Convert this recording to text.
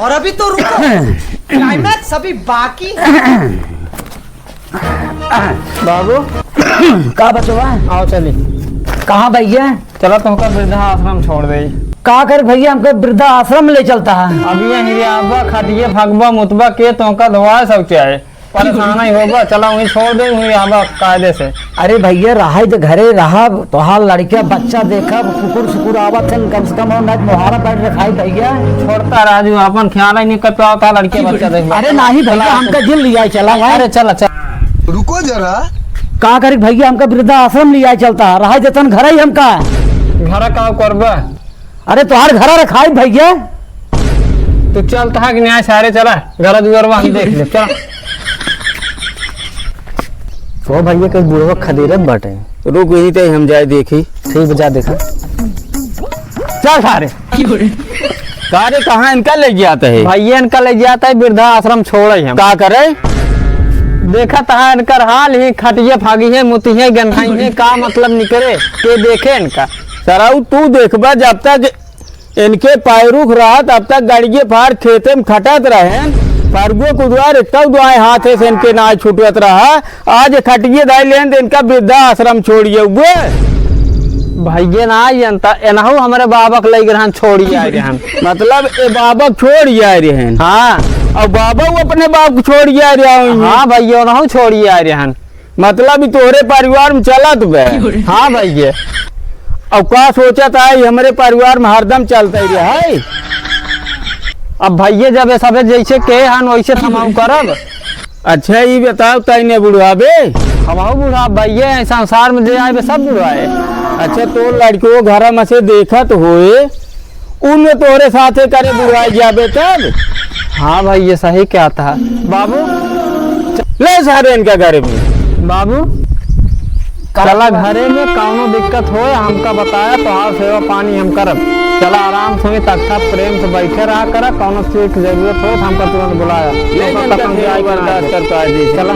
और अभी तो रुको, क्लाइमैक्स अभी बाकी है। बाबू का बचवा आओ चली। कहाँ भैया? चलो तुमका वृद्धा आश्रम छोड़ दे। का कर भैया हमको वृद्धा आश्रम ले चलता है। अभी यही आबा खटिए भगवा मुतबा के तुमका धोआ सब चाहे परेशान ही होगा। चला वहीं छोड़ दे वहीं आबा कायदे से। अरे भैया रहा तो घरे रहा तोहार लड़का बच्चा देखा कुकुर सुकुर आवत है कम से कम मोहारा पैर रखा भैया। छोड़ता राजू अपन ख्याल ही नहीं कर पाता लड़के बच्चा देख। अरे नहीं भैया हमका जिल लिया चला। अरे चल चल रुको जरा। का कर भैया हमका वृद्धा आश्रम लिया चलता रहा जतन घर ही हमका घर का करबा। अरे तोहार घर रखा भैया। तू चलता है कि न्याय सारे चला घर दुआरवा हम देख ले। चल तो भैया कहीं बुढ़वा खदेरत बाटे। रुक यहीं ते हम जाए देखी। ठीक बजा देखा चल सारे कारे कहाँ इनका ले जाता है? भैया इनका ले जाता है वृद्धा आश्रम छोड़े हम। का करे? देखा था इनकर हाल ही खटिए फागी है मुती है गंधाई है का मतलब निकले के देखे इनका। सराऊ तू देखबा जब तक इनके पैरुख रहा तब तक गड़िए फाड़ खेते में खटत रहे परगो कुदवार तब दुआए हाथ से इनके नाच छूटत रहा। आज खटिए दाई लेन इनका वृद्धा आश्रम छोड़िए हुए भैया ना जनता एनाहू हमारे बाबक लग रहन छोड़िए आए रहन। मतलब ए बाबा छोड़ जा रहे हैं। हाँ और बाबा वो अपने बाप को छोड़ जा रहा हूँ। हाँ भैया ओनाहू छोड़िए आए रहन। मतलब तोहरे परिवार में चलत बे। हाँ भैया अब का सोचा था हमारे परिवार में हरदम चलता ही रहा है। अब भैया जब ये सब जैसे के हन वैसे थमाऊ करब। अच्छा ये बताओ तैने बुढ़ाबे हमाऊ बुढ़ा भैया संसार में जे आए सब बुढ़ाए। अच्छा तो लड़को घर में से देखत होए उन तोहरे साथे करे बुढ़ाई जाबे तब। हाँ भैया सही क्या था बाबू। ले सारे इनका घर में बाबू चला घरे में कौनो दिक्कत हो हमका बताया तो हाँ सेवा पानी हम करब। चला आराम से तख्ता प्रेम से बैठे रहा करा कौनो चीज की जरूरत हो तो हमका तुरंत बुलाया। बर्दाश्त कर पाए। चला